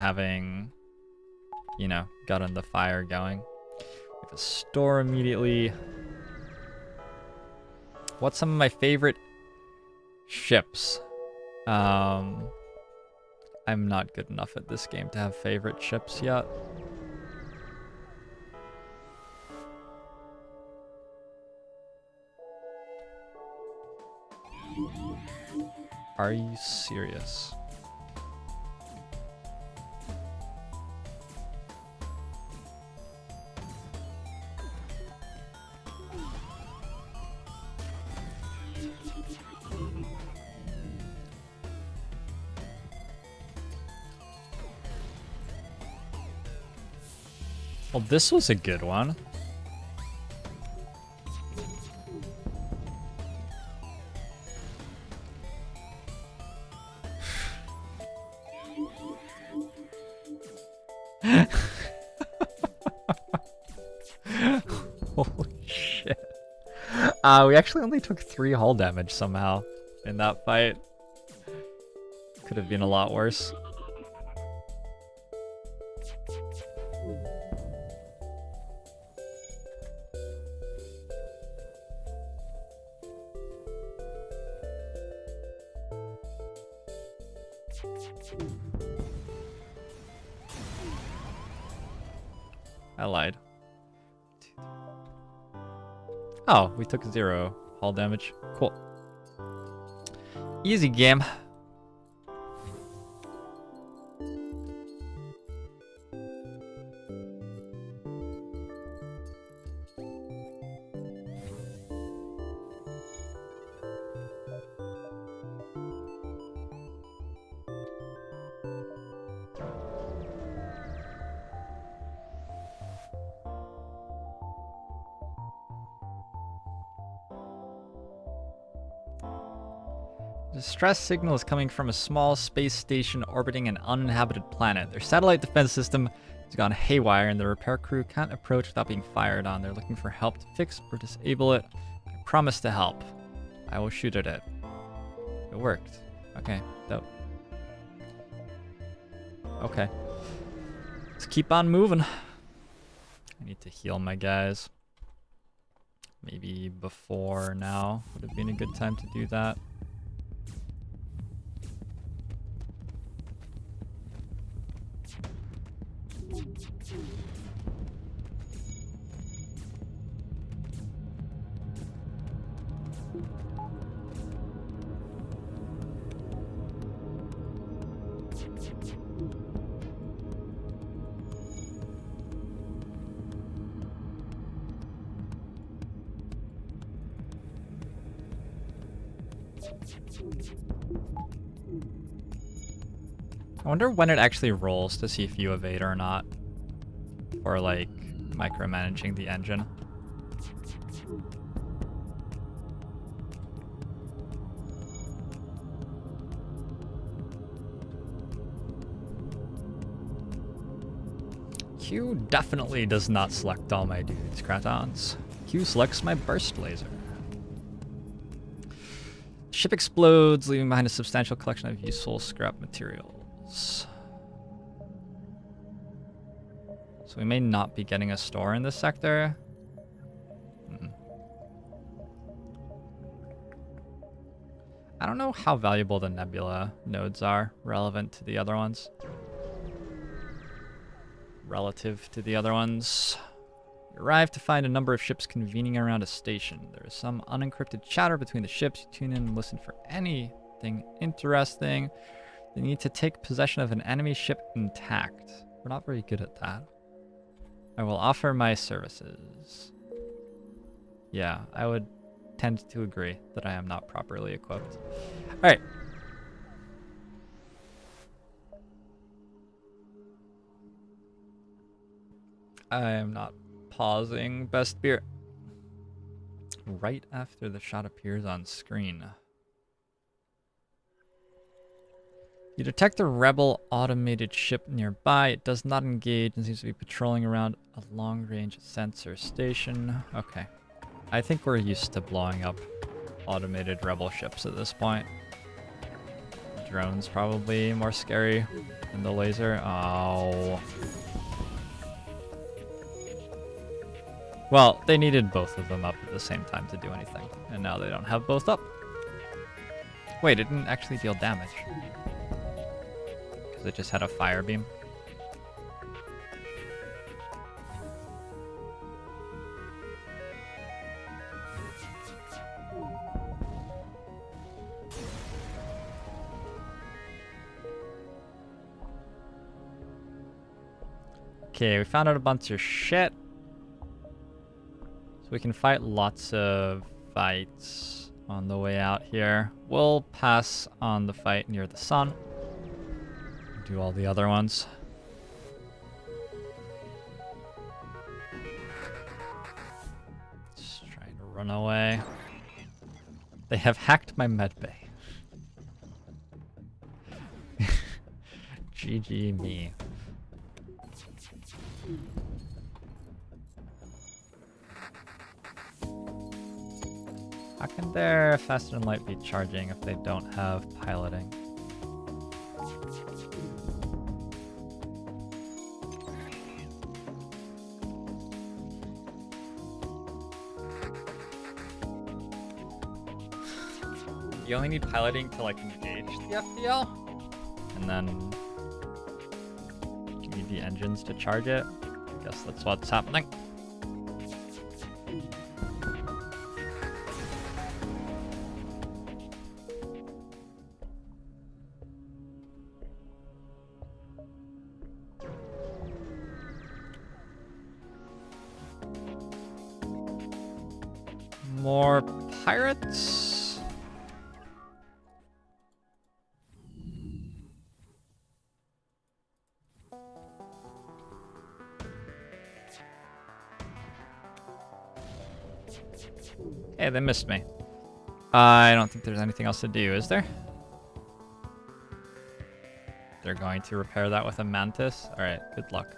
having, you know, gotten the fire going. We have a store immediately. What's some of my favorite ships? I'm not good enough at this game to have favorite ships yet. Are you serious? Well, this was a good one. Holy shit. We actually only took 3 hull damage somehow in that fight. Could have been a lot worse. I lied. Oh, we took 0 hull damage. Cool. Easy game. Distress signal is coming from a small space station orbiting an uninhabited planet. Their satellite defense system has gone haywire and the repair crew can't approach without being fired on. They're looking for help to fix or disable it. I promise to help. I will shoot at it. It worked. Okay, dope. Okay. Let's keep on moving. I need to heal my guys. Maybe before now would have been a good time to do that. I wonder when it actually rolls to see if you evade or not. Or like micromanaging the engine. Q definitely does not select all my dudes, Kratons. Q selects my burst laser. Ship explodes, leaving behind a substantial collection of useful scrap materials. So we may not be getting a store in this sector. I don't know how valuable the nebula nodes are relevant to the other ones. Relative to the other ones. You arrive to find a number of ships convening around a station. There is some unencrypted chatter between the ships. You tune in and listen for anything interesting. They need to take possession of an enemy ship intact. We're not very good at that. I will offer my services. Yeah, I would tend to agree that I am not properly equipped. Alright. I am not pausing best beer. Right after the shot appears on screen. You detect a rebel automated ship nearby. It does not engage and seems to be patrolling around a long-range sensor station. Okay. I think we're used to blowing up automated rebel ships at this point. drone's probably more scary than the laser. Oh. Well, they needed both of them up at the same time to do anything, and now they don't have both up. Wait, it didn't actually deal damage. Because it just had a fire beam. Okay, we found out a bunch of shit. So we can fight lots of fights on the way out here. We'll pass on the fight near the sun. Do all the other ones. Just trying to run away. They have hacked my medbay. GG me. How can their faster than light be charging if they don't have piloting? You only need piloting to like engage the FTL, and then you need the engines to charge it. I guess that's what's happening. More pirates. Hey, they missed me. I don't think there's anything else to do, is there? They're going to repair that with a mantis? Alright, good luck.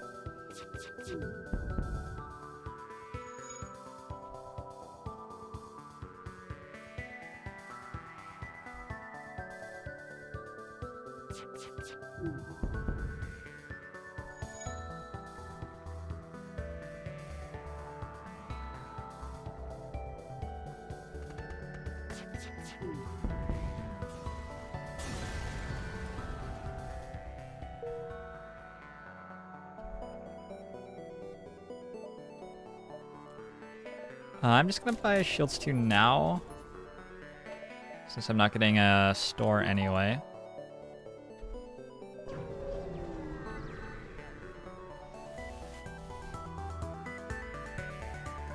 I'm just gonna buy shields 2 now, since I'm not getting a store anyway.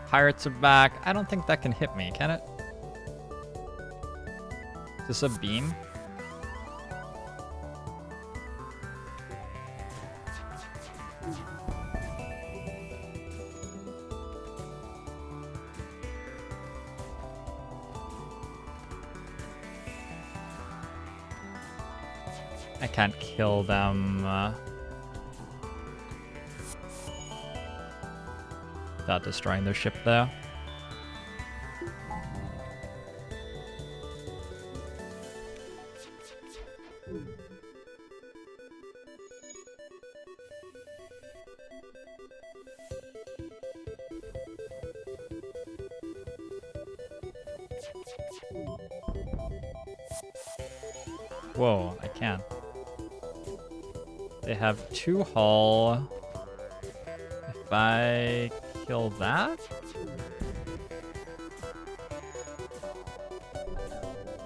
Pirates are back. I don't think that can hit me, can it? Is this a beam? I can't kill them without destroying their ship though. Whoa, I can. They have 2 hull. If I kill that?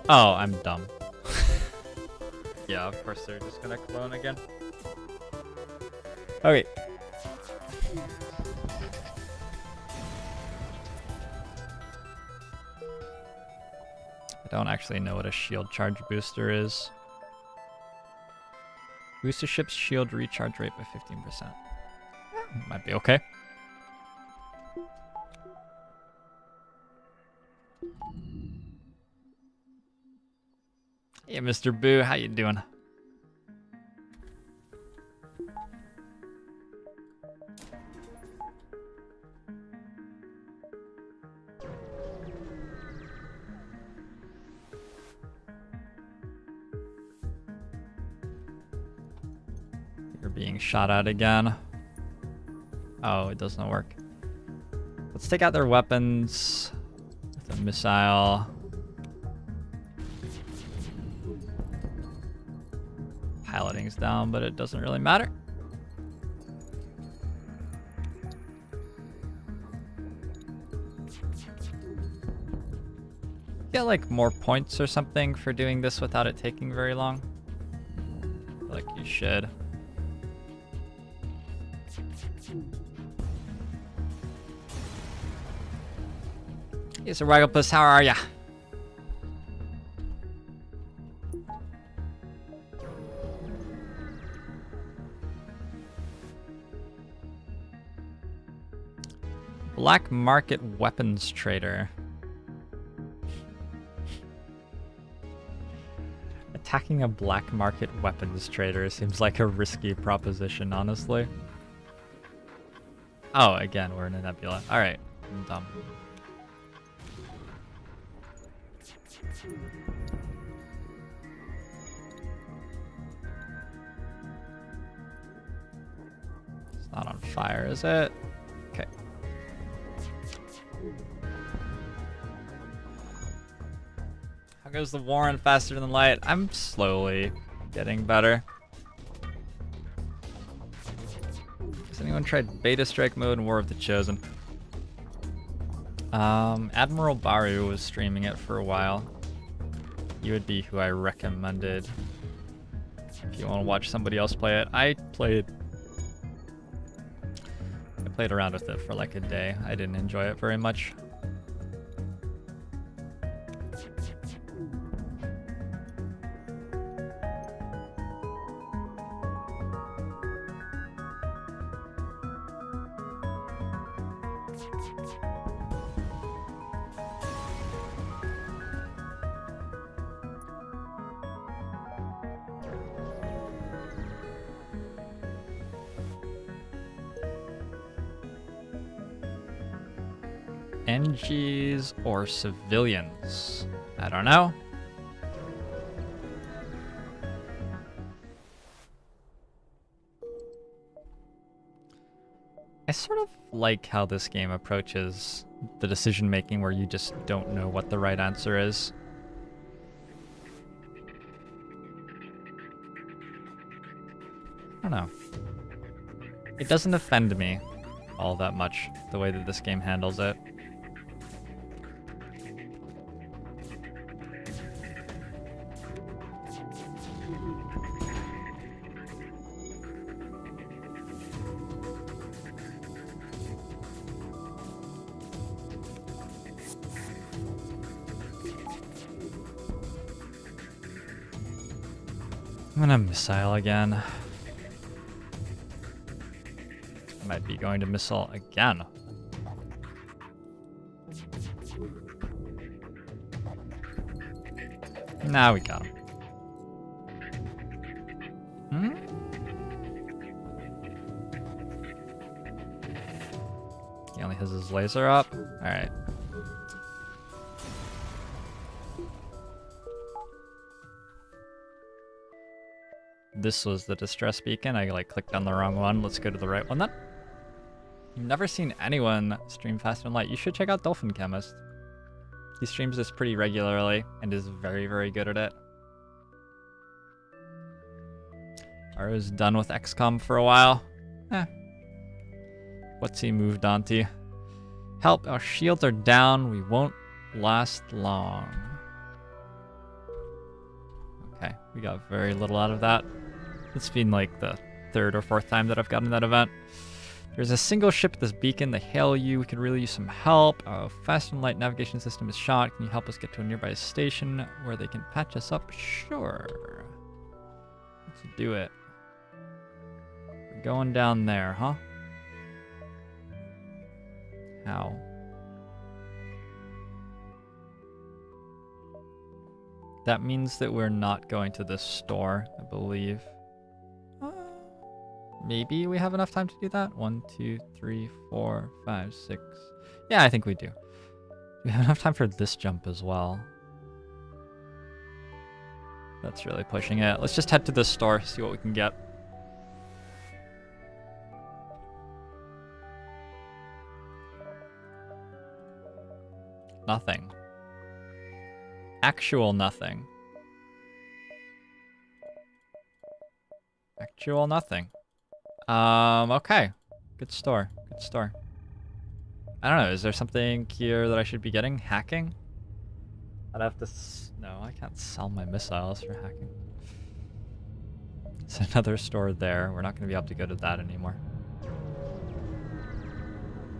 Oh, I'm dumb. Yeah, of course they're just gonna clone again. Okay. I don't actually know what a shield charge booster is. Boost a ship's shield recharge rate by 15%. Might be okay. Hey, Mr. Boo, how you doing? being shot at again. Oh, it doesn't work. Let's take out their weapons with a missile. Piloting's down, but it doesn't really matter. Get like more points or something for doing this without it taking very long. I feel like you should. Hey, Sir Wagglepuss, how are ya? Black market weapons trader. Attacking a black market weapons trader seems like a risky proposition, honestly. Oh, again, we're in a nebula. Alright, I'm dumb. It's not on fire, is it? Okay. How goes the war on Faster Than Light? I'm slowly getting better. Has anyone tried Beta Strike Mode and War of the Chosen? Admiral Baru was streaming it for a while. He would be who I recommended if you want to watch somebody else play it. I played around with it for like a day. I didn't enjoy it very much. NGs or civilians? I don't know. I sort of like how this game approaches the decision making where you just don't know what the right answer is. I don't know. It doesn't offend me all that much, the way that this game handles it. I'm gonna missile again. I might be going to missile again. Now we got him. He only has his laser up. Alright. This was the distress beacon. I like clicked on the wrong one. Let's go to the right one then. You've never seen anyone stream Faster Than Light. You should check out Dolphin Chemist. He streams this pretty regularly and is very, very good at it. I was done with XCOM for a while. What's he moved on to? Help, our shields are down. We won't last long. Okay, we got very little out of that. It's been like the third or fourth time that I've gotten that event. There's a single ship at this beacon. They hail you. We could really use some help. Our Fast and Light navigation system is shot. Can you help us get to a nearby station where they can patch us up? Sure. Let's do it. We're going down there, huh? How? That means that we're not going to this store, I believe. Maybe we have enough time to do that? 1, 2, 3, 4, 5, 6. Yeah, I think we do. We have enough time for this jump as well. That's really pushing it. Let's just head to this store, see what we can get. Nothing. Actual nothing. Actual nothing. Okay. Good store. Good store. I don't know, is there something here that I should be getting? Hacking? I'd have to no, I can't sell my missiles for hacking. There's another store there. We're not going to be able to go to that anymore.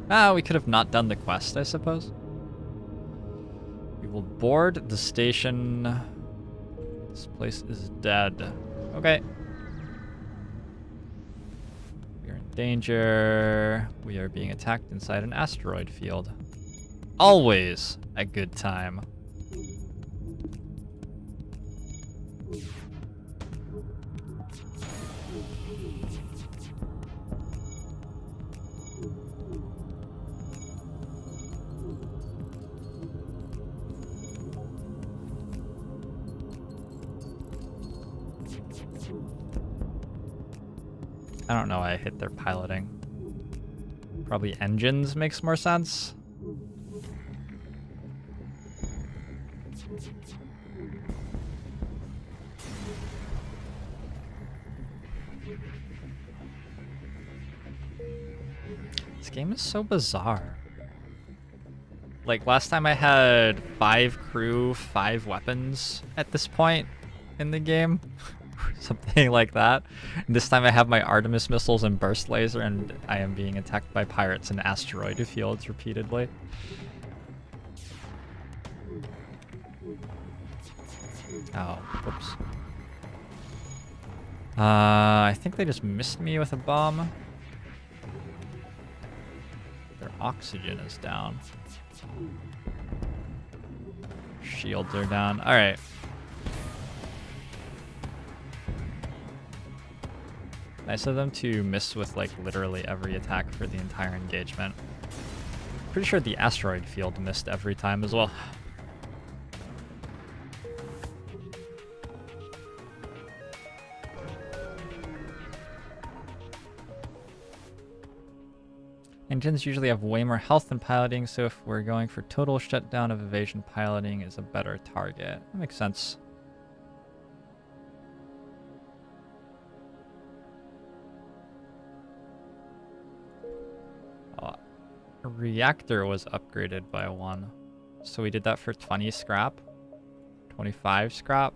Ah, we could have not done the quest, I suppose. We will board the station. This place is dead. Okay. We are in danger. We are being attacked inside an asteroid field. Always a good time. I don't know why I hit their piloting. Probably engines makes more sense. This game is so bizarre. Like, last time I had 5 crew, 5 weapons at this point in the game. Something like that. And this time I have my Artemis missiles and burst laser, and I am being attacked by pirates in asteroid fields repeatedly. Oh, whoops. I think they just missed me with a bomb. Their oxygen is down. Shields are down. Alright. Nice of them to miss with like literally every attack for the entire engagement. Pretty sure the asteroid field missed every time as well. Engines usually have way more health than piloting, so if we're going for total shutdown of evasion, piloting is a better target. That makes sense. Reactor was upgraded by 1. So we did that for 20 scrap? 25 scrap?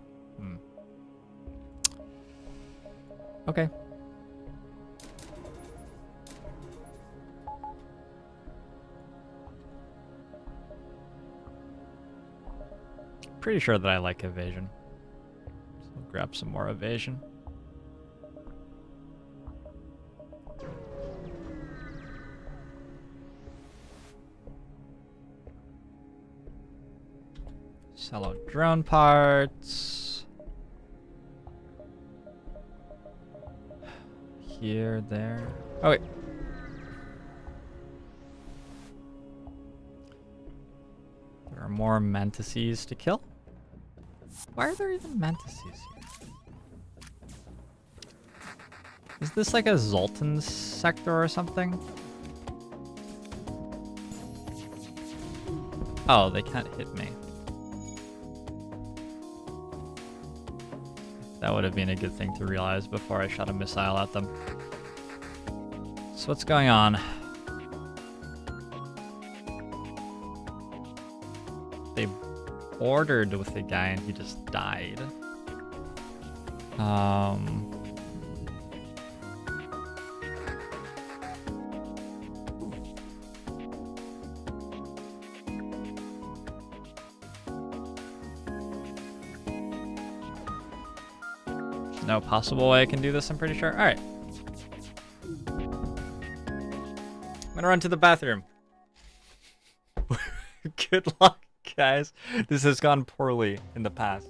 Okay. Pretty sure that I like evasion. So we'll grab some more evasion. Sell out drone parts. Here, there. Oh, wait. There are more mantises to kill. Why are there even mantises here? Is this like a Zoltan sector or something? Oh, they can't hit me. That would have been a good thing to realize before I shot a missile at them. So what's going on? They bordered with a guy and he just died. No possible way I can do this, I'm pretty sure. Alright. I'm gonna run to the bathroom. Good luck, guys. This has gone poorly in the past.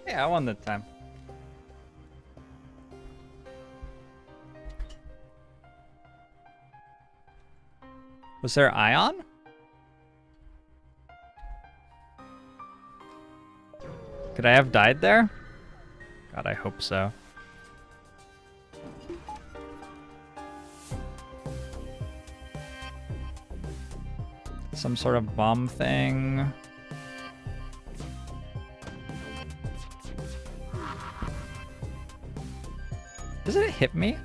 Yeah, I won that time. Was there Ion? Could I have died there? God, I hope so. Some sort of bomb thing. Doesn't it hit me?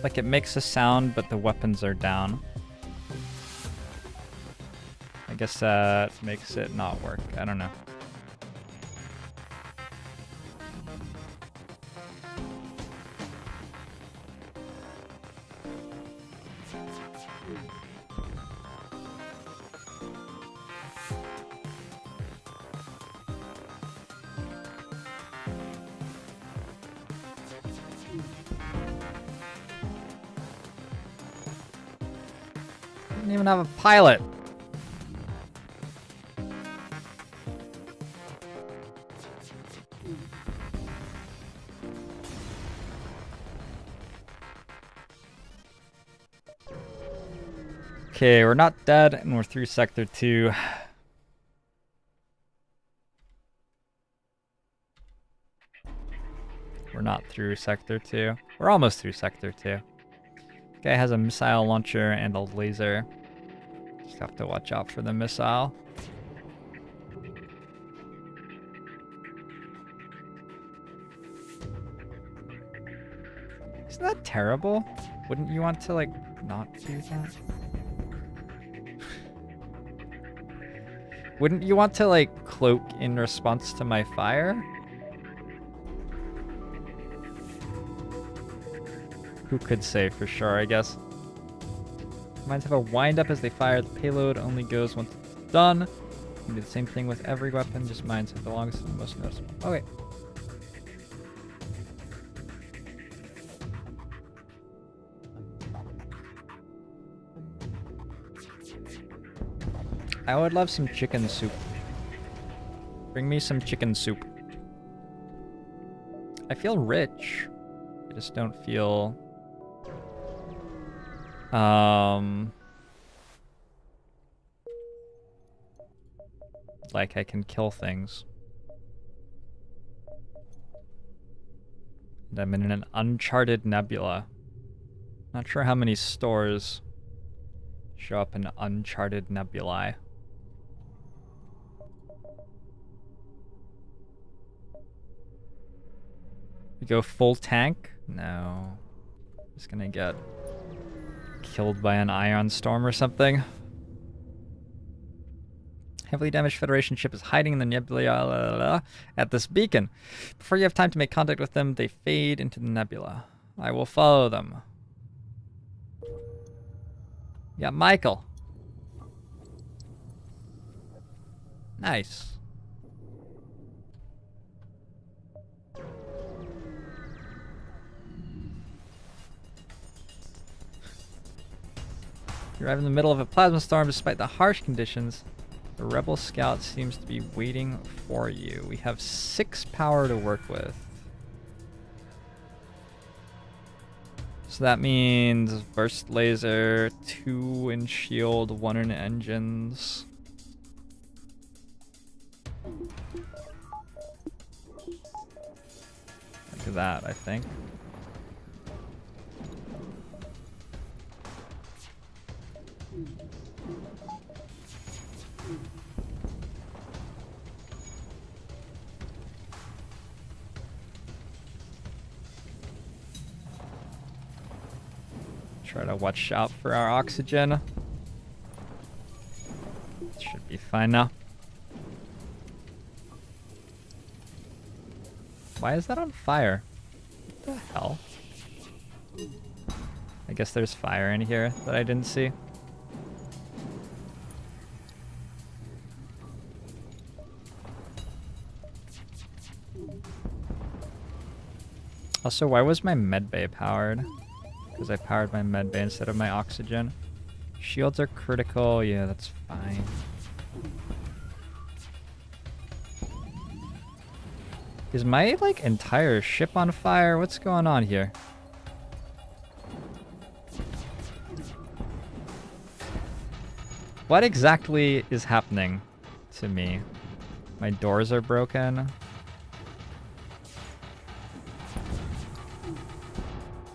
Like it makes a sound, but the weapons are down. I guess that makes it not work. I don't know. Didn't even have a pilot. Okay, we're not dead, and we're through Sector 2. We're not through Sector 2. We're almost through Sector 2. Guy has a missile launcher and a laser. Just have to watch out for the missile. Isn't that terrible? Wouldn't you want to, like, not do that? Wouldn't you want to, like, cloak in response to my fire? Who could say for sure, I guess. Mines have a wind-up as they fire. The payload only goes once it's done. You can do the same thing with every weapon, just mines have the longest and most noticeable. Okay. I would love some chicken soup. Bring me some chicken soup. I feel rich. I just don't feel... like I can kill things. And I'm in an uncharted nebula. Not sure how many stores show up in uncharted nebulae. We go full tank? No. Just gonna get killed by an ion storm or something. Heavily damaged Federation ship is hiding in the nebula at this beacon. Before you have time to make contact with them, they fade into the nebula. I will follow them. Yeah, Michael. Nice. You arrive in the middle of a plasma storm despite the harsh conditions. The rebel scout seems to be waiting for you. We have 6 power to work with. So that means burst laser, 2 in shield, 1 in engines. Like that, I think. Try to watch out for our oxygen. Should be fine now. Why is that on fire? What the hell? I guess there's fire in here that I didn't see. Also, why was my medbay powered? Because I powered my medbay instead of my oxygen. Shields are critical. Yeah, that's fine. Is my, like, entire ship on fire? What's going on here? What exactly is happening to me? My doors are broken.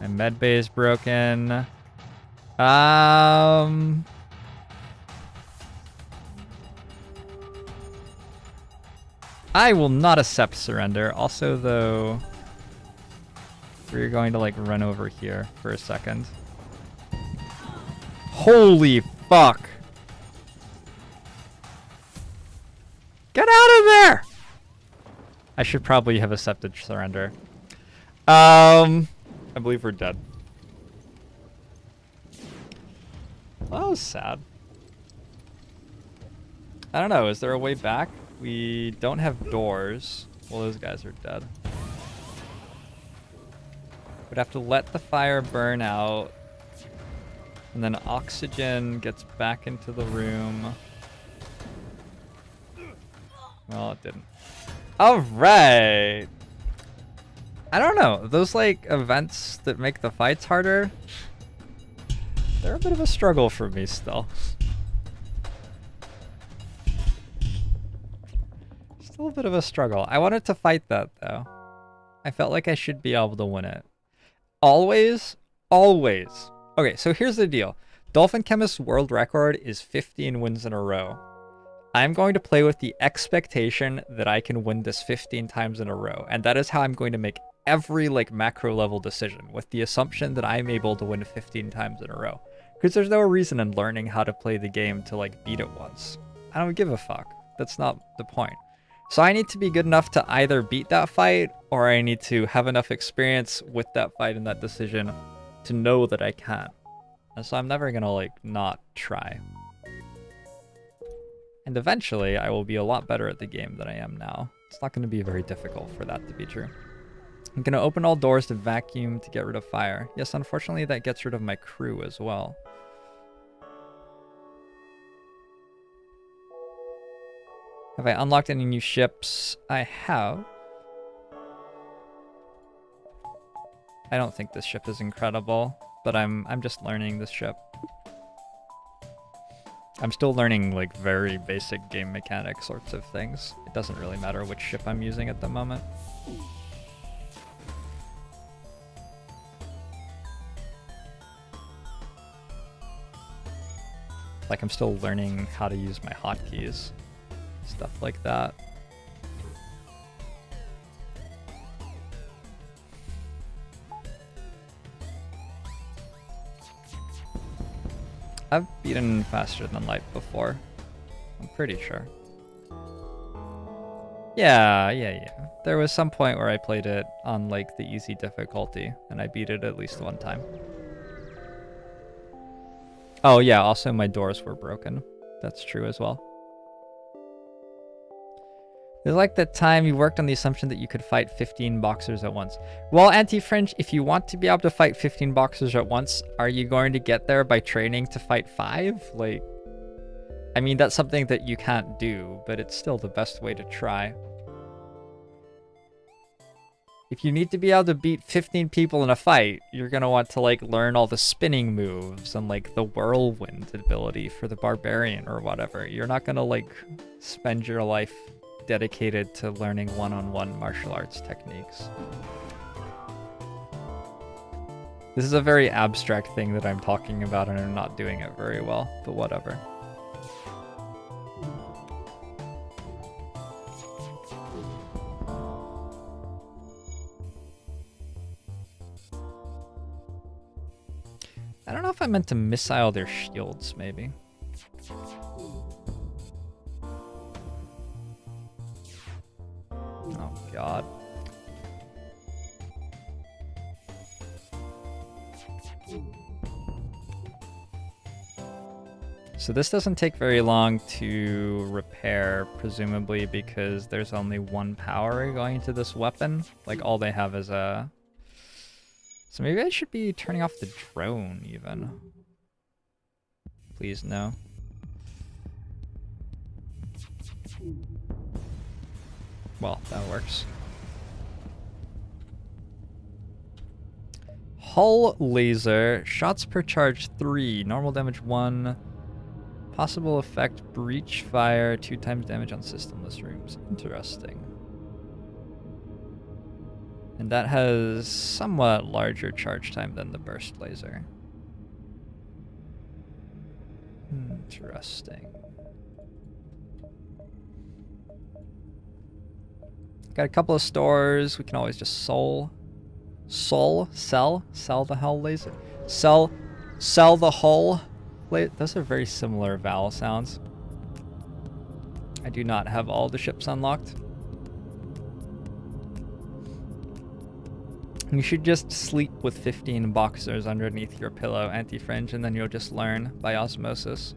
My medbay is broken. I will not accept surrender. Also, though, we're going to, like, run over here for a second. Holy fuck! Get out of there! I should probably have accepted surrender. I believe we're dead. Well, that was sad. I don't know. Is there a way back? We don't have doors. Well, those guys are dead. We'd have to let the fire burn out. And then oxygen gets back into the room. Well, it didn't. All right. I don't know. Those, like, events that make the fights harder, they're a bit of a struggle for me still. Still a bit of a struggle. I wanted to fight that, though. I felt like I should be able to win it. Always, always. Okay, so here's the deal. Dolphin Chemist's world record is 15 wins in a row. I'm going to play with the expectation that I can win this 15 times in a row, and that is how I'm going to make every, like, macro level decision, with the assumption that I'm able to win 15 times in a row. Because there's no reason in learning how to play the game to, like, beat it once. I don't give a fuck. That's not the point. So I need to be good enough to either beat that fight, or I need to have enough experience with that fight and that decision to know that I can. And so I'm never gonna, like, not try. And eventually I will be a lot better at the game than I am now. It's not gonna be very difficult for that to be true. I'm gonna open all doors to vacuum to get rid of fire. Yes, unfortunately that gets rid of my crew as well. Have I unlocked any new ships? I have. I don't think this ship is incredible, but I'm just learning this ship. I'm still learning, like, very basic game mechanic sorts of things. It doesn't really matter which ship I'm using at the moment. Like, I'm still learning how to use my hotkeys. Stuff like that. I've beaten faster than light before. I'm pretty sure. Yeah. There was some point where I played it on, like, the easy difficulty, and I beat it at least one time. Oh yeah, also my doors were broken. That's true as well. It's like that time you worked on the assumption that you could fight 15 boxers at once. Well, Anti-Fringe, if you want to be able to fight 15 boxers at once, are you going to get there by training to fight 5? Like, I mean, that's something that you can't do, but it's still the best way to try. If you need to be able to beat 15 people in a fight, you're going to want to, like, learn all the spinning moves and, like, the whirlwind ability for the barbarian or whatever. You're not going to, like, spend your life dedicated to learning one-on-one martial arts techniques. This is a very abstract thing that I'm talking about, and I'm not doing it very well, but whatever. I don't know if I meant to missile their shields, maybe. Oh, God. So this doesn't take very long to repair, presumably because there's only one power going into this weapon. Like, all they have is a... So maybe I should be turning off the drone, even. Please, no. Well, that works. Hull laser, shots per charge 3, normal damage 1, possible effect breach fire, 2 times damage on systemless rooms. Interesting. And that has somewhat larger charge time than the burst laser. Interesting. Got a couple of stores. We can always just sell the hull laser. Sell the hull. Those are very similar vowel sounds. I do not have all the ships unlocked. You should just sleep with 15 boxers underneath your pillow, anti-fringe, and then you'll just learn by osmosis.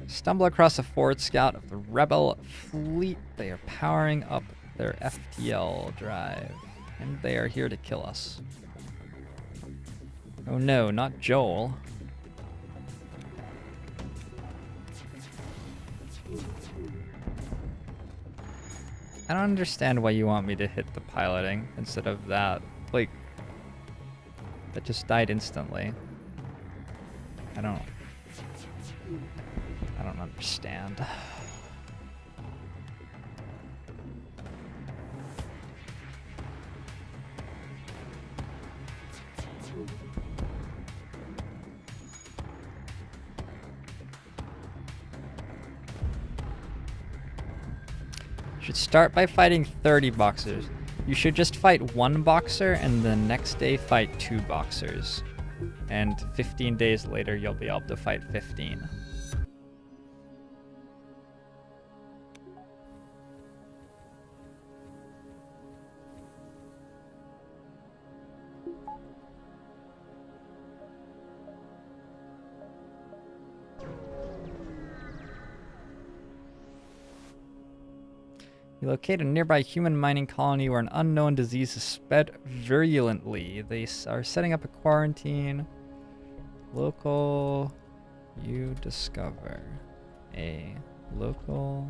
Stumble across a forward scout of the rebel fleet. They are powering up their FTL drive, and they are here to kill us. Oh no, not Joel. I don't understand why you want me to hit the piloting instead of that. Like, that just died instantly. I don't understand. Should start by fighting 30 boxers. You should just fight 1 boxer and the next day fight 2 boxers. And 15 days later you'll be able to fight 15. You locate a nearby human mining colony where an unknown disease is spread virulently. They are setting up a quarantine. Local, you discover a local,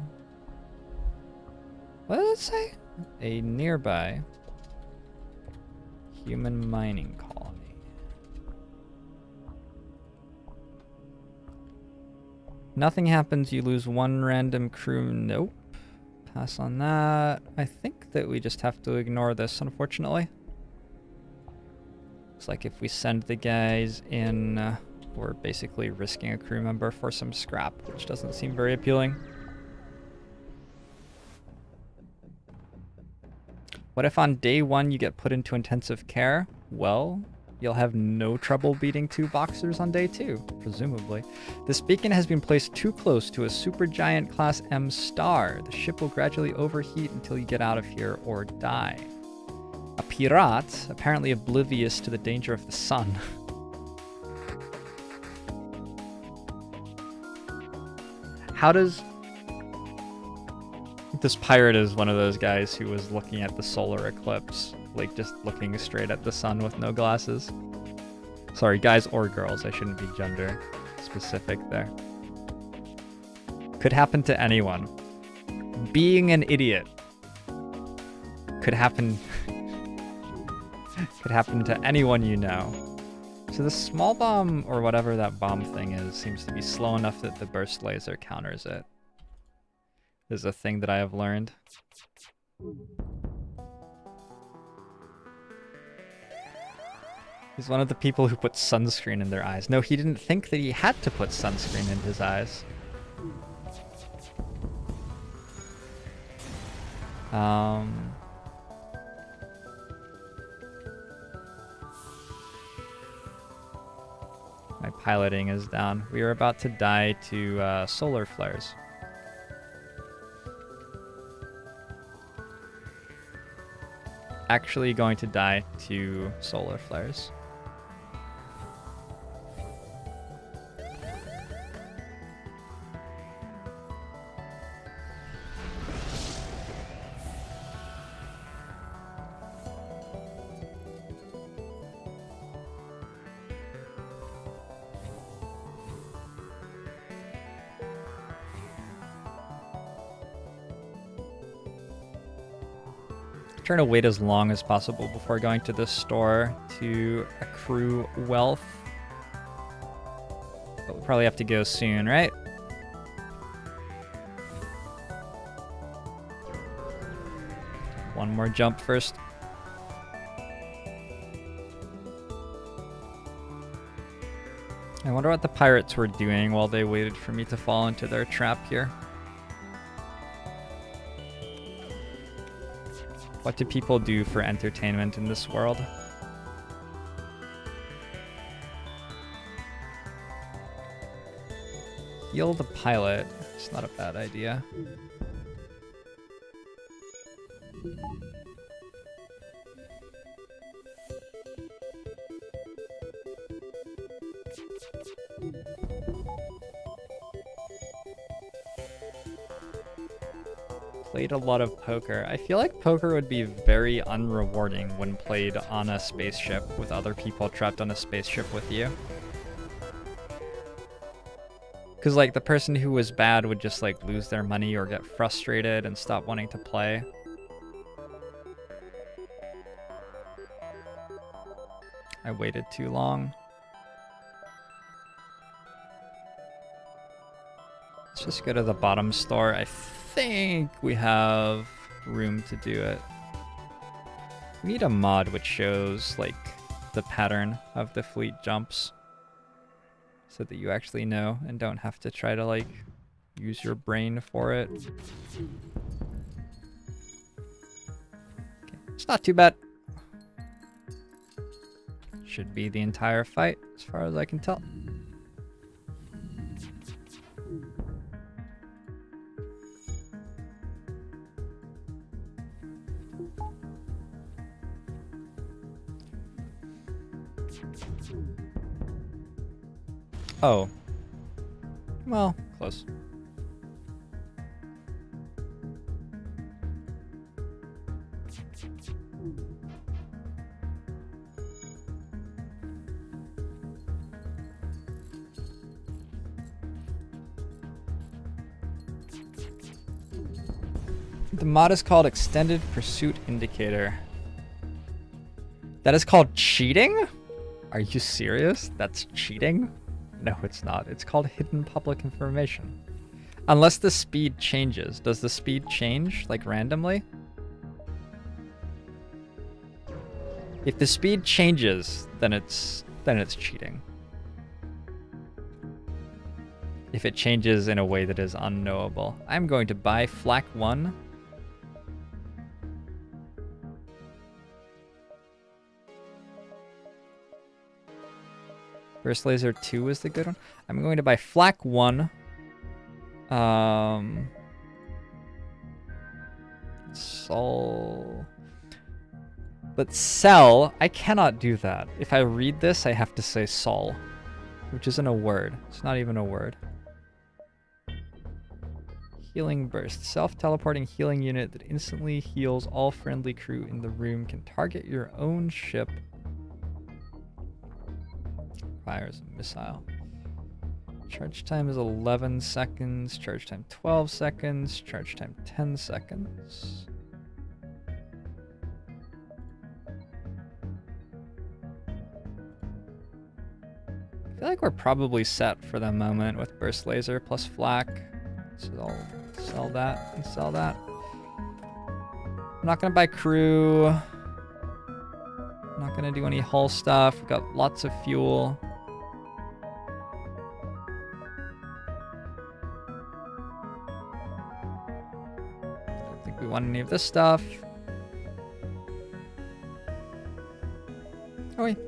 what does it say? A nearby human mining colony. Nothing happens, you lose 1 random crew. Nope. Pass on that. I think that we just have to ignore this, unfortunately. Looks like if we send the guys in, we're basically risking a crew member for some scrap, which doesn't seem very appealing. What if on day 1 you get put into intensive care? Well, you'll have no trouble beating 2 boxers on day 2, presumably. This beacon has been placed too close to a supergiant class M star. The ship will gradually overheat until you get out of here or die. A pirate, apparently oblivious to the danger of the sun. How does... This pirate is one of those guys who was looking at the solar eclipse. Like, just looking straight at the sun with no glasses. Sorry, guys or girls. I shouldn't be gender specific there. Could happen to anyone. Being an idiot could happen... could happen to anyone you know. So the small bomb, or whatever that bomb thing is, seems to be slow enough that the burst laser counters it. This is a thing that I have learned. He's one of the people who put sunscreen in their eyes. No, he didn't think that he had to put sunscreen in his eyes. My piloting is down. We are about to die to solar flares. Actually going to die to solar flares. Trying to wait as long as possible before going to the store to accrue wealth. But we'll probably have to go soon, right? One more jump first. I wonder what the pirates were doing while they waited for me to fall into their trap here. What do people do for entertainment in this world? Heal the pilot. It's not a bad idea. Played a lot of poker. I feel like poker would be very unrewarding when played on a spaceship with other people trapped on a spaceship with you. Because like the person who was bad would just like lose their money or get frustrated and stop wanting to play. I waited too long. Let's just go to the bottom store. I think we have room to do it. We need a mod which shows like the pattern of the fleet jumps so that you actually know and don't have to try to like use your brain for it. Okay. It's not too bad. Should be the entire fight as far as I can tell. Oh. Well, close. The mod is called Extended Pursuit Indicator. That is called cheating? Are you serious? That's cheating? No, it's not. It's called hidden public information. Unless the speed changes. Does the speed change, like, randomly? If the speed changes, then it's cheating. If it changes in a way that is unknowable. I'm going to buy Flak 1. Burst Laser 2 is the good one. I'm going to buy Flak 1. Sol. But sell, I cannot do that. If I read this, I have to say sol, which isn't a word. It's not even a word. Healing Burst. Self-teleporting healing unit that instantly heals all friendly crew in the room. Can target your own ship. Fires a missile. Charge time is 11 seconds. Charge time 12 seconds. Charge time 10 seconds. I feel like we're probably set for the moment with Burst Laser plus Flak. So I'll sell that and sell that. I'm not going to buy crew. I'm not going gonna do any hull stuff. We've got lots of fuel. Don't think we want any of this stuff. Oh wait.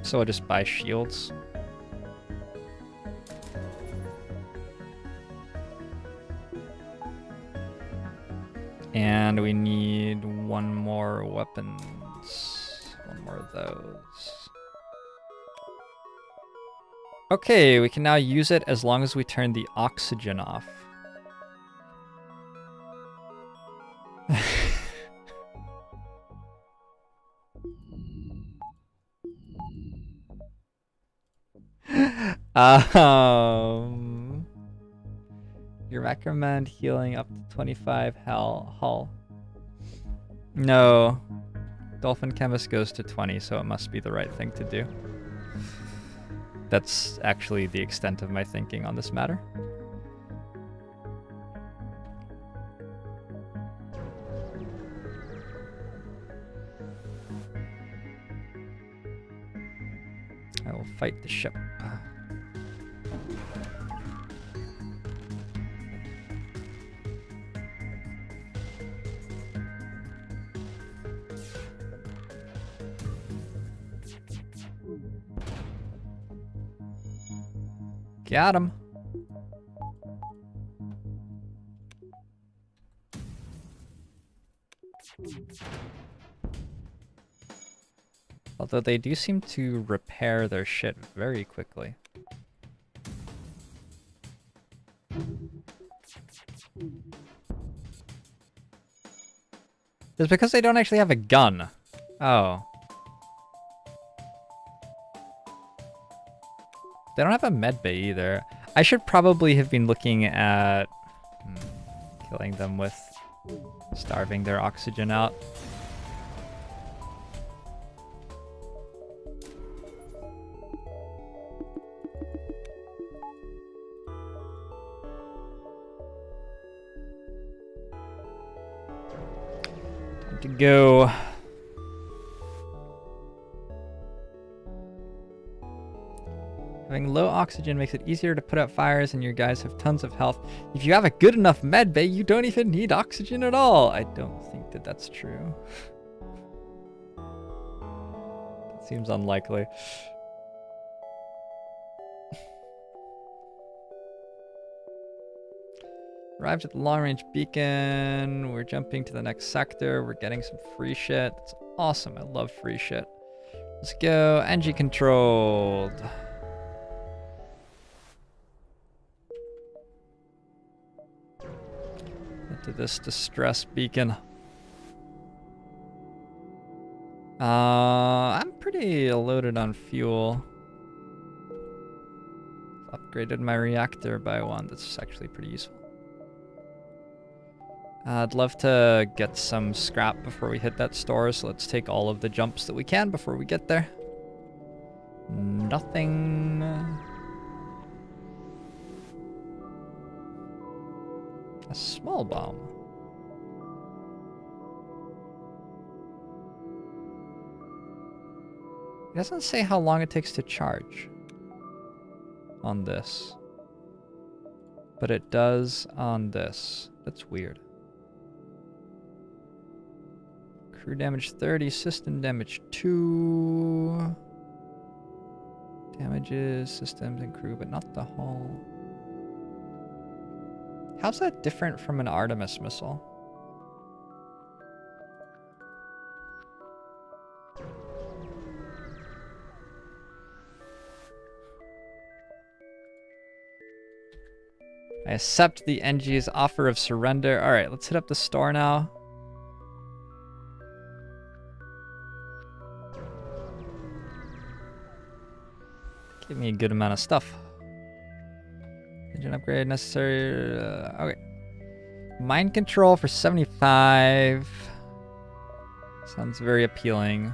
So I'll just buy shields. And we need one more weapons. One more of those. Okay, we can now use it as long as we turn the oxygen off. You recommend healing up to 25 hull. No. Dolphin Chemist goes to 20, so it must be the right thing to do. That's actually the extent of my thinking on this matter. I will fight the ship. Got him. Although they do seem to repair their shit very quickly. It's because they don't actually have a gun. Oh. They don't have a med bay either. I should probably have been looking at killing them with starving their oxygen out. Time to go. Having low oxygen makes it easier to put out fires, and your guys have tons of health. If you have a good enough med bay, you don't even need oxygen at all. I don't think that that's true. That seems unlikely. Arrived at the long-range beacon. We're jumping to the next sector. We're getting some free shit. That's awesome. I love free shit. Let's go. Engine controlled. To this distress beacon. I'm pretty loaded on fuel. Upgraded my reactor by one. That's actually pretty useful. I'd love to get some scrap before we hit that store, so let's take all of the jumps that we can before we get there. Nothing. A small bomb. It doesn't say how long it takes to charge on this. But it does on this. That's weird. Crew damage 30, system damage 2. Damages systems and crew, but not the hull. How's that different from an Artemis missile? I accept the NG's offer of surrender. All right, let's hit up the store now. Give me a good amount of stuff. Engine upgrade necessary. Okay. Mind control for 75. Sounds very appealing.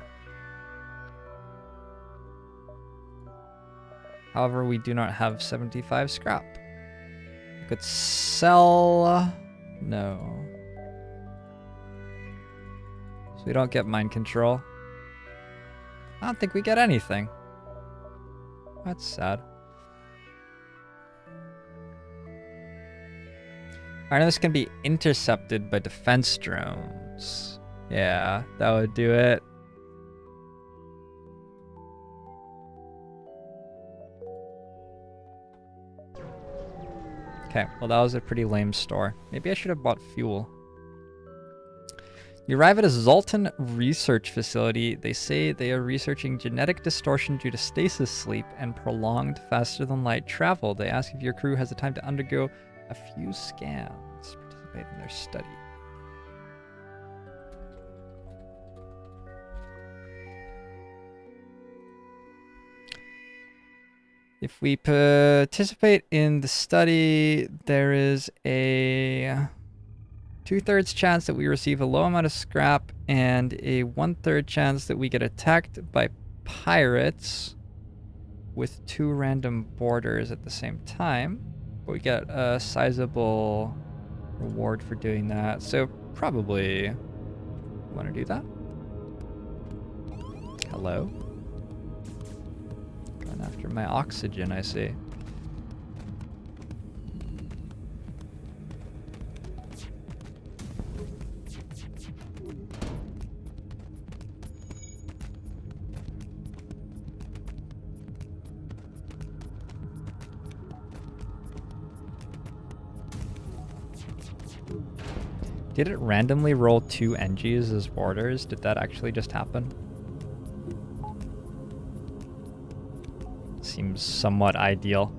However, we do not have 75 scrap. We could sell. No. So we don't get mind control. I don't think we get anything. That's sad. I know this can be intercepted by defense drones. Yeah, that would do it. Okay, well that was a pretty lame store. Maybe I should have bought fuel. You arrive at a Zoltan research facility. They say they are researching genetic distortion due to stasis sleep and prolonged faster than light travel. They ask if your crew has the time to undergo a few scans, participate in their study. If we participate in the study, there is a 2/3 chance that we receive a low amount of scrap and a 1/3 chance that we get attacked by pirates with 2 random boarders at the same time. But we get a sizable reward for doing that. So probably want to do that. Hello. Going after my oxygen, I see. Did it randomly roll 2 NGs as boarders? Did that actually just happen? Seems somewhat ideal.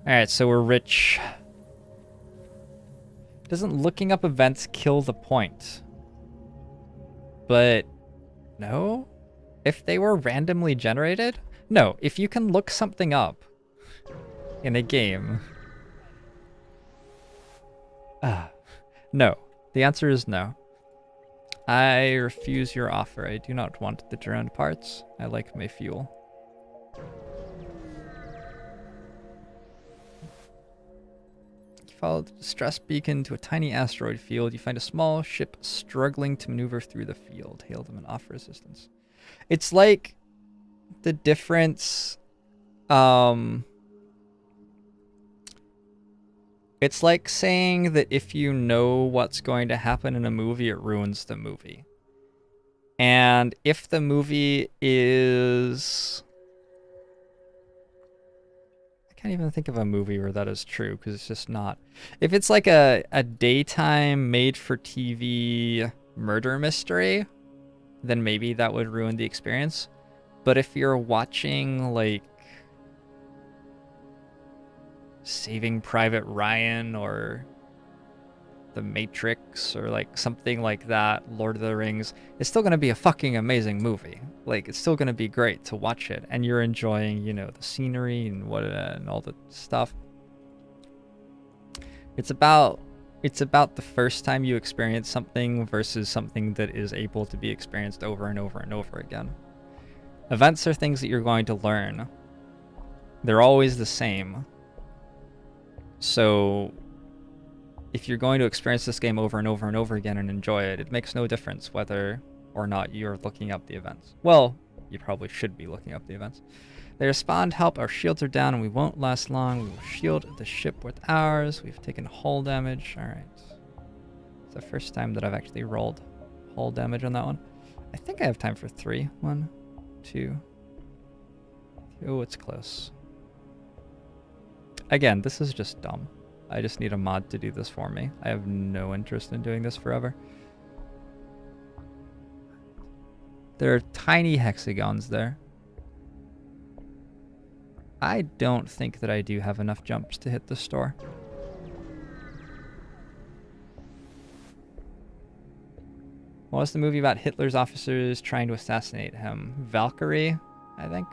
Alright, so we're rich. Doesn't looking up events kill the point? But no? If they were randomly generated? No, if you can look something up in a game. No. The answer is no. I refuse your offer. I do not want the drone parts. I like my fuel. You follow the distress beacon to a tiny asteroid field. You find a small ship struggling to maneuver through the field. Hail them and offer assistance. It's like the difference... It's like saying that if you know what's going to happen in a movie, it ruins the movie. And if the movie is... I can't even think of a movie where that is true, because it's just not. If it's like a daytime made-for-TV murder mystery, then maybe that would ruin the experience. But if you're watching, like, Saving Private Ryan or The Matrix or like something like that, Lord of the Rings, it's still going to be a fucking amazing movie. Like, it's still going to be great to watch it, and you're enjoying, you know, the scenery and what and all the stuff. It's about the first time you experience something versus something that is able to be experienced over and over and over again. Events are things that you're going to learn. They're always the same. So if you're going to experience this game over and over and over again and enjoy it, it makes no difference whether or not you're looking up the events. Well, you probably should be looking up the events. They respond, help, our shields are down and we won't last long. We will shield the ship with ours. We've taken hull damage. All right. It's the first time that I've actually rolled hull damage on that one. I think I have time for 3. 1, 2. Oh, it's close. Again, this is just dumb. I just need a mod to do this for me. I have no interest in doing this forever. There are tiny hexagons there. I don't think that I do have enough jumps to hit the store. What was the movie about Hitler's officers trying to assassinate him? Valkyrie, I think.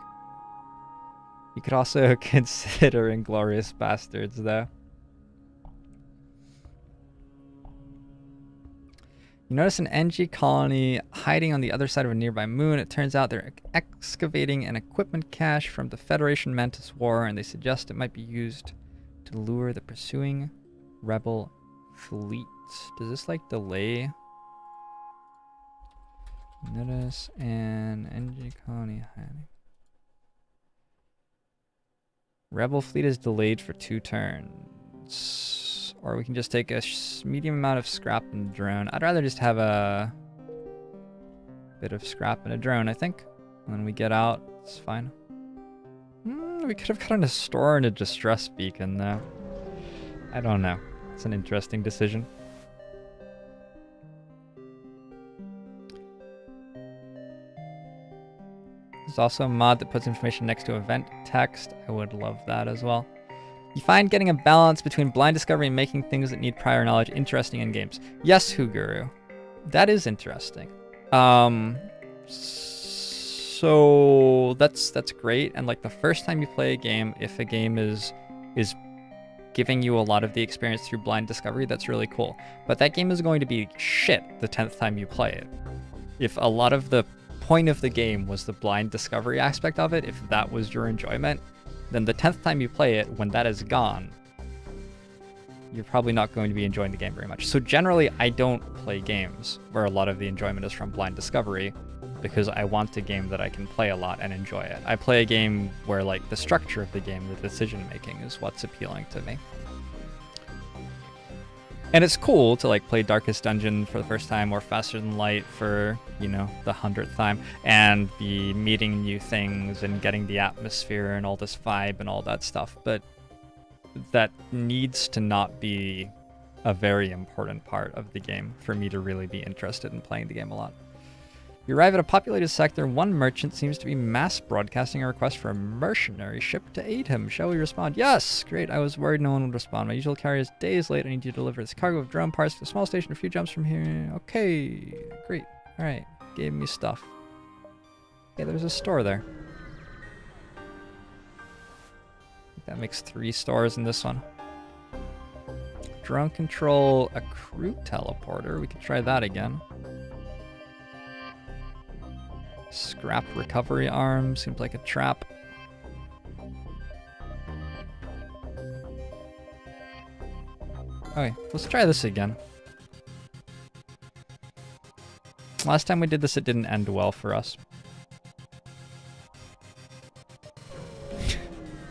You could also consider Inglourious Bastards, though. You notice an NG colony hiding on the other side of a nearby moon. It turns out they're excavating an equipment cache from the Federation Mantis War, and they suggest it might be used to lure the pursuing rebel fleet. Does this like delay? Notice an NG colony hiding. Rebel fleet is delayed for 2 turns. Or we can just take a medium amount of scrap and drone. I'd rather just have a bit of scrap and a drone, I think. And then we get out, it's fine. We could have gotten a store and a distress beacon, though. I don't know. It's an interesting decision. There's also a mod that puts information next to event text. I would love that as well. You find getting a balance between blind discovery and making things that need prior knowledge interesting in games. Yes, Huguru. That is interesting. So that's great. And like the first time you play a game, if a game is giving you a lot of the experience through blind discovery, that's really cool. But that game is going to be shit the 10th time you play it. If a lot of the point of the game was the blind discovery aspect of it, if that was your enjoyment, then the 10th time you play it, when that is gone, you're probably not going to be enjoying the game very much. So generally, I don't play games where a lot of the enjoyment is from blind discovery, because I want a game that I can play a lot and enjoy it. I play a game where like the structure of the game, the decision making is what's appealing to me. And it's cool to like play Darkest Dungeon for the first time or Faster Than Light for, you know, the 100th time and be meeting new things and getting the atmosphere and all this vibe and all that stuff. But that needs to not be a very important part of the game for me to really be interested in playing the game a lot. You arrive at a populated sector. One merchant seems to be mass broadcasting a request for a mercenary ship to aid him. Shall we respond? Yes! Great, I was worried no one would respond. My usual carrier is days late. I need you to deliver this cargo of drone parts to a small station a few jumps from here. Okay, great. Alright, gave me stuff. Okay, there's a store there. I think that makes 3 stores in this one. Drone control, a crew teleporter. We could try that again. Scrap recovery arm seems like a trap. Okay, let's try this again. Last time we did this, it didn't end well for us.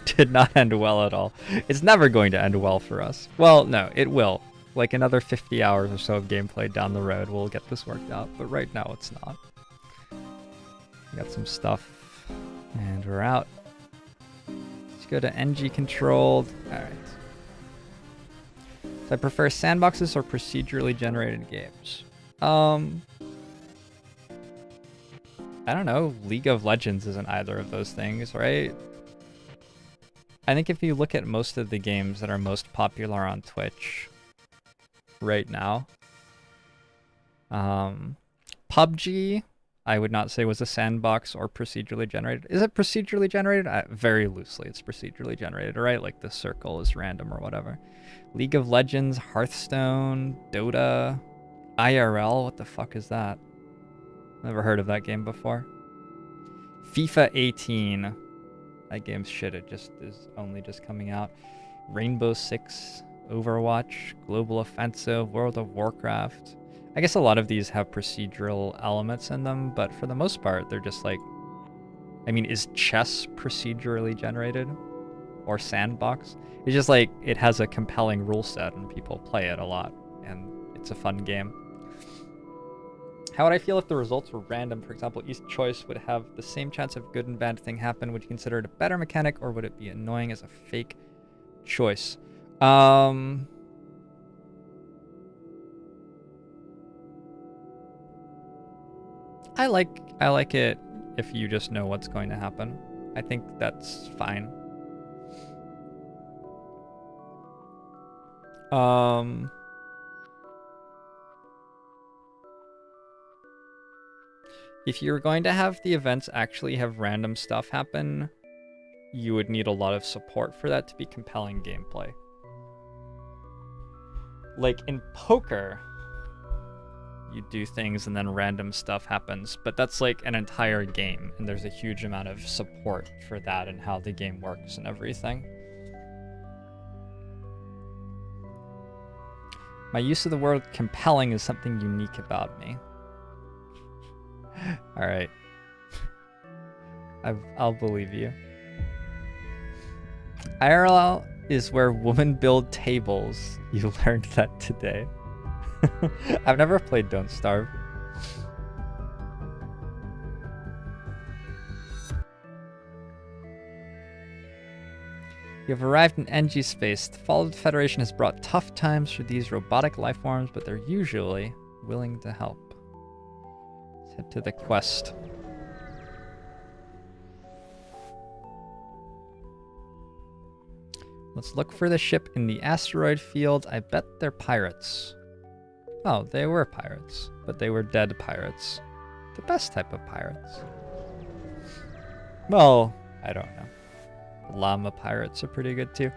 Did not end well at all. It's never going to end well for us. Well, no, it will. Like another 50 hours or so of gameplay down the road, we'll get this worked out. But right now, it's not. Got some stuff, and we're out. Let's go to NG controlled. All right. So I prefer sandboxes or procedurally generated games. I don't know. League of Legends isn't either of those things, right? I think if you look at most of the games that are most popular on Twitch right now, PUBG, I would not say was a sandbox or procedurally generated. Is it procedurally generated? Very loosely, it's procedurally generated, right? Like the circle is random or whatever. League of Legends, Hearthstone, Dota, IRL, what the fuck is that? Never heard of that game before. FIFA 18. That game's shit, it just is only just coming out. Rainbow Six, Overwatch, Global Offensive, World of Warcraft. I guess a lot of these have procedural elements in them, but for the most part, they're just like... I mean, is chess procedurally generated? Or sandbox? It's just like, it has a compelling rule set and people play it a lot, and it's a fun game. How would I feel if the results were random? For example, each choice would have the same chance of good and bad thing happen. Would you consider it a better mechanic, or would it be annoying as a fake choice? I like it if you just know what's going to happen. I think that's fine. If you're going to have the events actually have random stuff happen, you would need a lot of support for that to be compelling gameplay. Like in poker, you do things and then random stuff happens. But that's like an entire game, and there's a huge amount of support for that and how the game works and everything. My use of the word compelling is something unique about me. Alright. I'll believe you. IRL is where women build tables. You learned that today. I've never played Don't Starve. You have arrived in NG space. The fall of the Federation has brought tough times for these robotic life forms, but they're usually willing to help. Let's head to the quest. Let's look for the ship in the asteroid field. I bet they're pirates. Oh, they were pirates, but they were dead pirates. The best type of pirates. Well, I don't know. Llama pirates are pretty good too.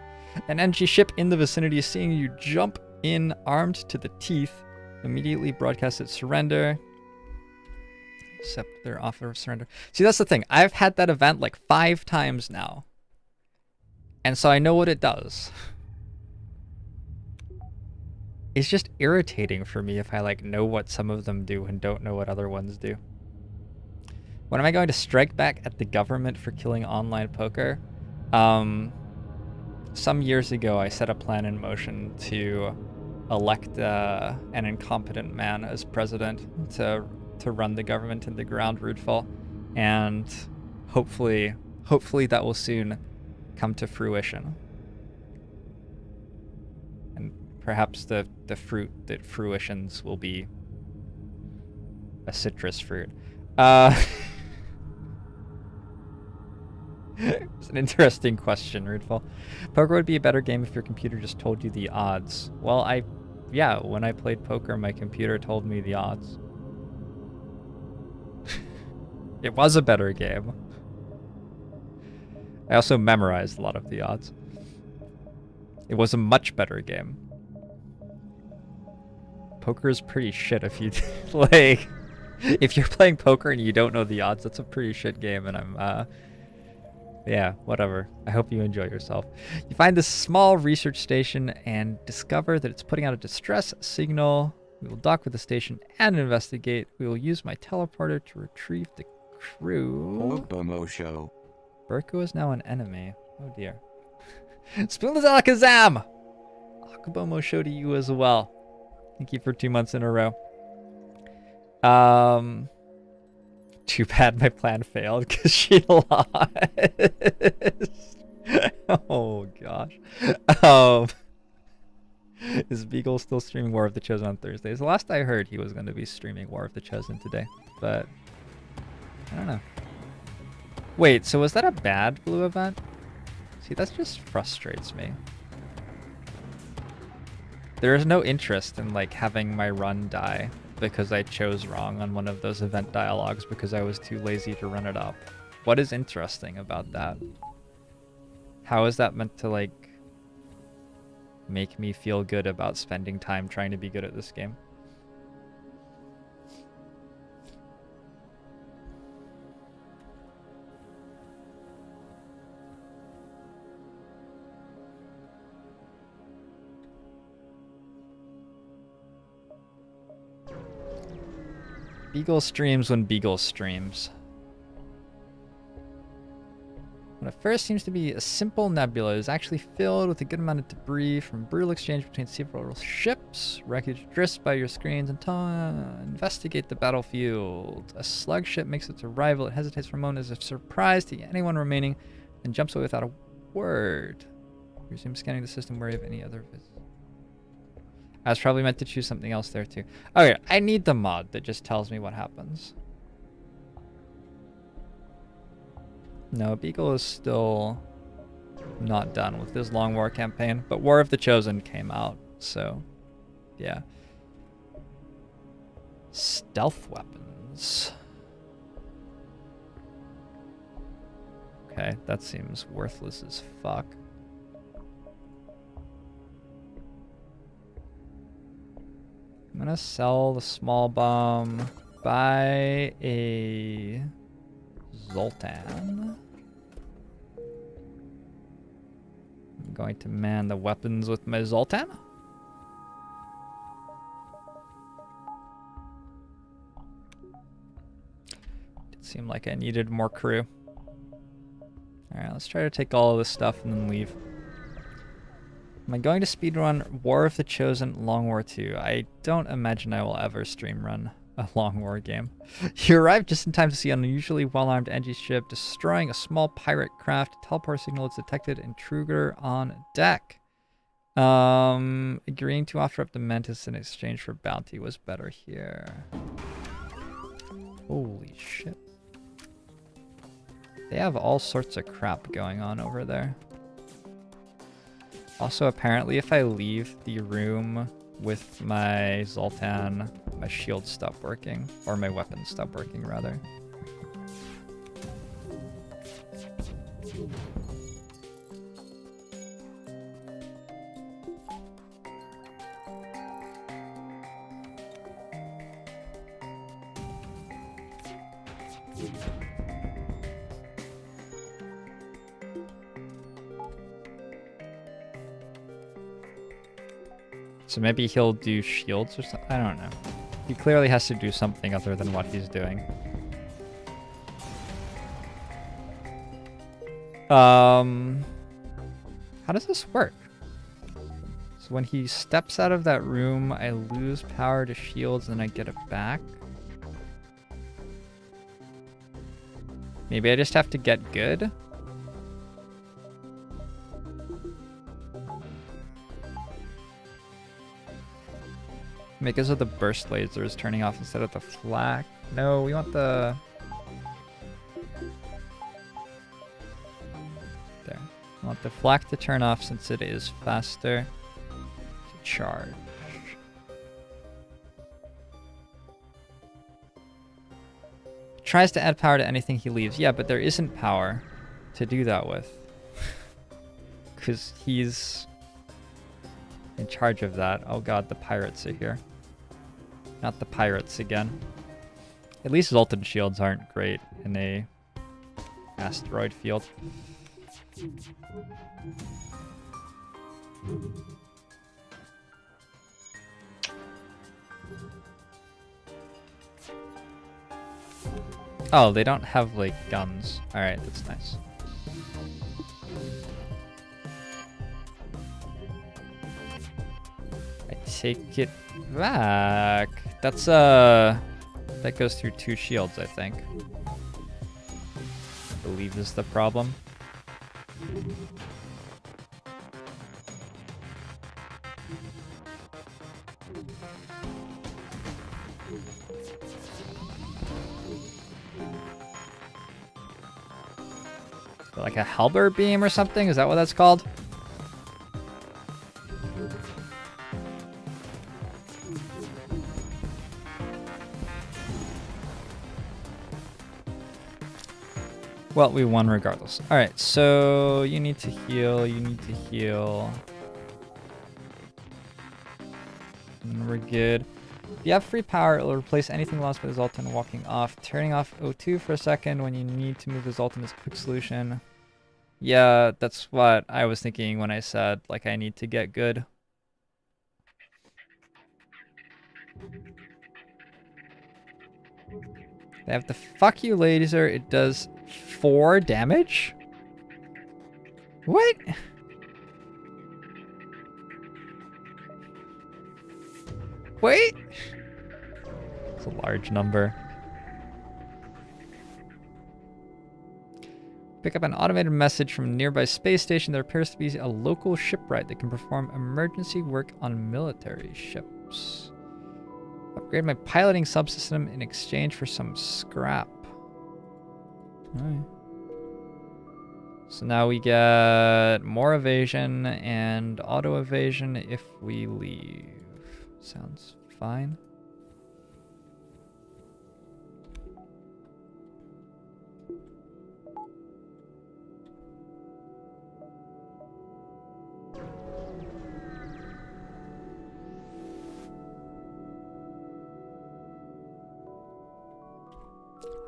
An NG ship in the vicinity, seeing you jump in armed to the teeth, immediately broadcasts its surrender. Accept their offer of surrender. See, that's the thing. I've had that event like 5 times now. And so I know what it does. It's just irritating for me if I like know what some of them do and don't know what other ones do. When am I going to strike back at the government for killing online poker? Some years ago, I set a plan in motion to elect an incompetent man as president to run the government in the ground rootful, and hopefully that will soon come to fruition. And perhaps the fruit that fruitions will be a citrus fruit. It's an interesting question, Rootful. Poker would be a better game if your computer just told you the odds. Well, yeah, when I played poker, my computer told me the odds. It was a better game. I also memorized a lot of the odds. It was a much better game. Poker is pretty shit if you like. If you're playing poker and you don't know the odds, that's a pretty shit game, and I'm yeah, whatever. I hope you enjoy yourself. You find this small research station and discover that it's putting out a distress signal. We will dock with the station and investigate. We will use my teleporter to retrieve the crew. Obomo show. Burko is now an enemy. Oh dear. Spoon is Alakazam! Akabomo show to you as well. Thank you for 2 months in a row. Too bad my plan failed because she lost. Oh gosh. Is Beagle still streaming War of the Chosen on Thursdays? The last I heard, he was going to be streaming War of the Chosen today, but I don't know. Wait, so was that a bad blue event? See, that just frustrates me. There is no interest in like having my run die because I chose wrong on one of those event dialogues because I was too lazy to run it up. What is interesting about that? How is that meant to like make me feel good about spending time trying to be good at this game? Beagle streams when Beagle streams. What at first seems to be a simple nebula is actually filled with a good amount of debris from brutal exchange between several ships. Wreckage drifts by your screens and investigate the battlefield. A slug ship makes its arrival. It hesitates for a moment as if surprised to anyone remaining, then jumps away without a word. Resume scanning the system, wary of any other visits. I was probably meant to choose something else there too. Okay, I need the mod that just tells me what happens. No, Beagle is still not done with his long war campaign, but War of the Chosen came out, so yeah. Stealth weapons. Okay, that seems worthless as fuck. gonna sell the small bomb, buy a Zoltan. I'm going to man the weapons with my Zoltan. It seemed like I needed more crew. Alright, let's try to take all of this stuff and then leave. Am I going to speedrun War of the Chosen Long War 2? I don't imagine I will ever stream run a Long War game. You arrive just in time to see an unusually well-armed NG ship destroying a small pirate craft. A teleport signal is detected. Intruder on deck. Agreeing to offer up the Mantis in exchange for bounty was better here. Holy shit. They have all sorts of crap going on over there. Also, apparently, if I leave the room with my Zoltan, my shields stop working. Or my weapons stop working, rather. So maybe he'll do shields or something. I don't know. He clearly has to do something other than what he's doing. How does this work? So when he steps out of that room, I lose power to shields and I get it back. Maybe I just have to get good? Because of the burst lasers turning off instead of the flak. No, we want the... There. We want the flak to turn off since it is faster to charge. Tries to add power to anything he leaves. Yeah, but there isn't power to do that with. Because he's in charge of that. Oh god, the pirates are here. Not the pirates again. At least Zoltan shields aren't great in a asteroid field. Oh, they don't have like guns. Alright, that's nice. I take it back. That's that goes through 2 shields, I think. I believe is the problem. Like a halberd beam or something? Is that what that's called? Well, we won regardless. Alright, so you need to heal, you need to heal. And we're good. If you have free power, it will replace anything lost by the Zoltan walking off. Turning off O2 for a second when you need to move the Zoltan is a quick solution. Yeah, that's what I was thinking when I said, like, I need to get good. They have the fuck you laser. It does 4 damage? What? Wait. It's a large number. Pick up an automated message from a nearby space station. There appears to be a local shipwright that can perform emergency work on military ships. Upgrade my piloting subsystem in exchange for some scrap. Alright. So now we get more evasion and auto evasion if we leave. Sounds fine.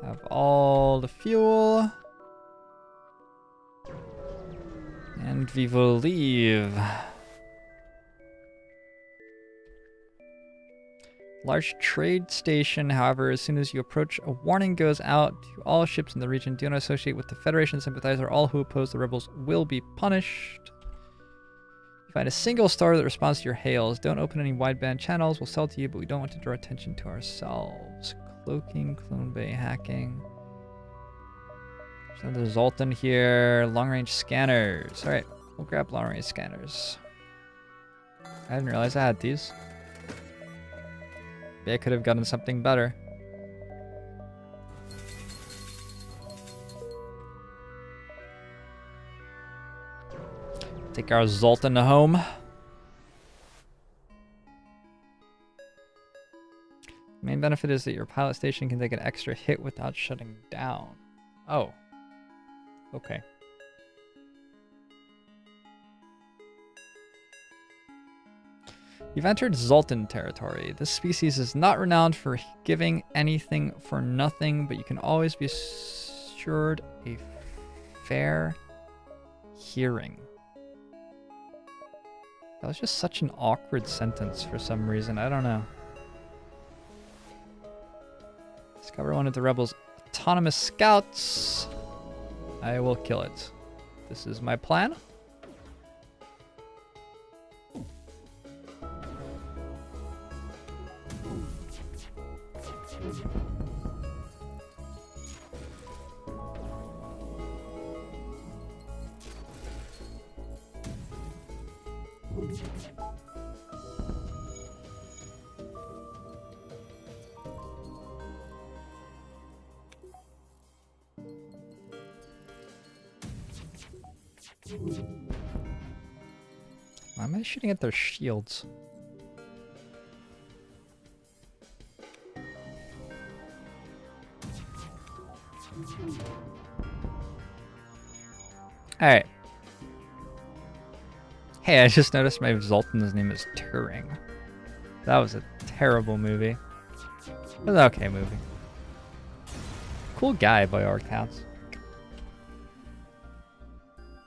Have all the fuel. And we will leave. Large trade station, however, as soon as you approach, a warning goes out to all ships in the region. Do not associate with the Federation sympathizer. All who oppose the rebels will be punished. You find a single star that responds to your hails. Don't open any wideband channels. We'll sell to you, but we don't want to draw attention to ourselves. Cloaking, clone bay hacking. So there's Zoltan here. Long-range scanners. Alright, we'll grab long-range scanners. I didn't realize I had these. Maybe I could have gotten something better. Take our Zoltan home. The main benefit is that your pilot station can take an extra hit without shutting down. Oh. Okay. You've entered Zoltan territory. This species is not renowned for giving anything for nothing, but you can always be assured a fair hearing. That was just such an awkward sentence for some reason. I don't know. Discover one of the rebels' autonomous scouts. I will kill it. This is my plan. Why am I shooting at their shields? Alright. Hey, I just noticed my Zoltan's name is Turing. That was a terrible movie. It was an okay movie. Cool guy by all accounts.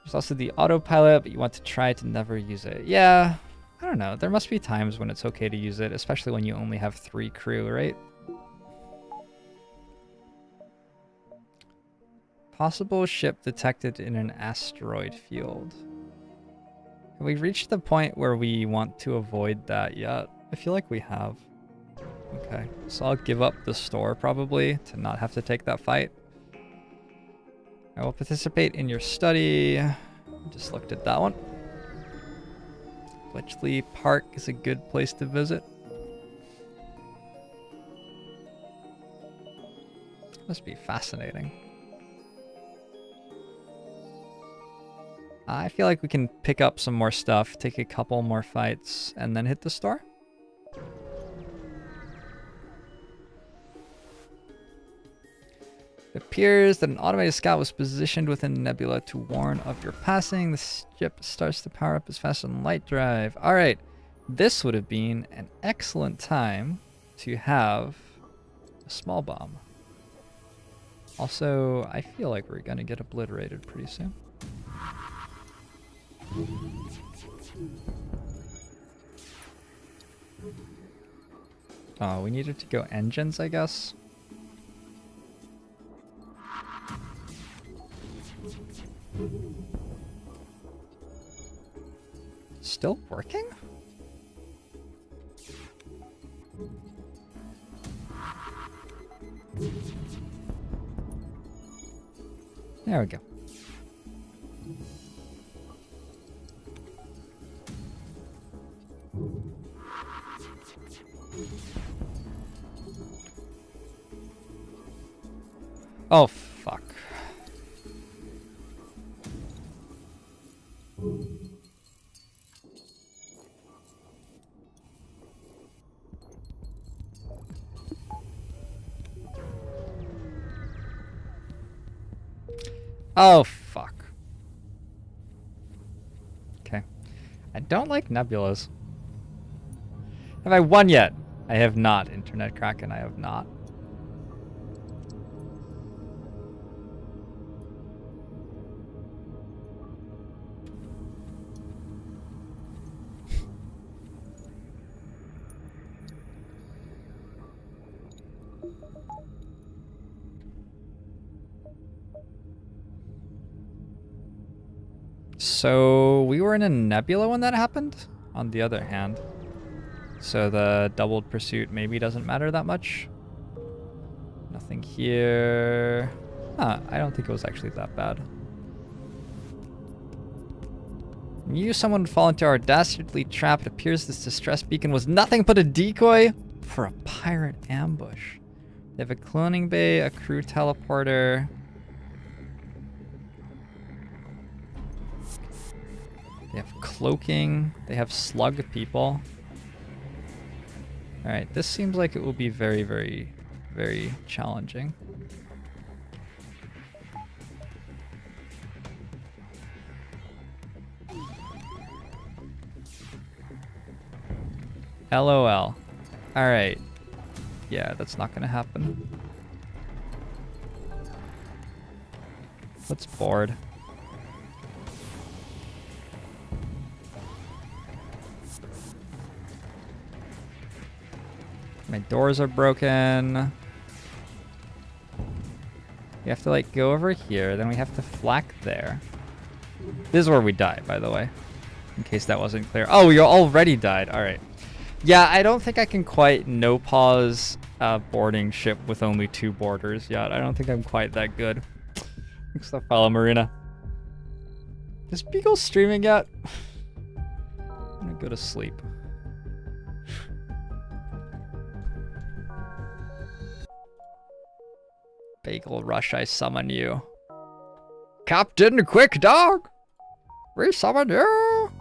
There's also the autopilot, but you want to try to never use it. Yeah, I don't know. There must be times when it's okay to use it, especially when you only have 3 crew, right? Possible ship detected in an asteroid field. Have we reached the point where we want to avoid that yet? I feel like we have. Okay, so I'll give up the store probably to not have to take that fight. I will participate in your study. Just looked at that one. Bletchley Park is a good place to visit. Must be fascinating. I feel like we can pick up some more stuff, take a couple more fights, and then hit the store. It appears that an automated scout was positioned within the nebula to warn of your passing. The ship starts to power up as fast as light drive. All right, this would have been an excellent time to have a small bomb. Also, I feel like we're gonna get obliterated pretty soon. Oh, we needed to go engines, I guess. Still working? There we go. Oh, fuck. Oh, fuck. Okay. I don't like nebulas. Have I won yet? I have not, Internet Kraken. I have not. So we were in a nebula when that happened, on the other hand. So the doubled pursuit maybe doesn't matter that much. Nothing here. Huh, I don't think it was actually that bad. You, someone would fall into our dastardly trap. It appears this distress beacon was nothing but a decoy for a pirate ambush. They have a cloning bay, a crew teleporter. They have cloaking. They have slug people. Alright, this seems like it will be very, very, very challenging. LOL. Alright. Yeah, that's not gonna happen. Let's board. My doors are broken. We have to like go over here, then we have to flak there. This is where we die, by the way. In case that wasn't clear. Oh, you already died. Alright. Yeah, I don't think I can quite no-pause boarding ship with only 2 boarders yet. I don't think I'm quite that good. Thanks for the follow, Marina. Is Beagle streaming yet? I'm gonna go to sleep. Bagel Rush, I summon you. Captain Quick Dog! We summon you!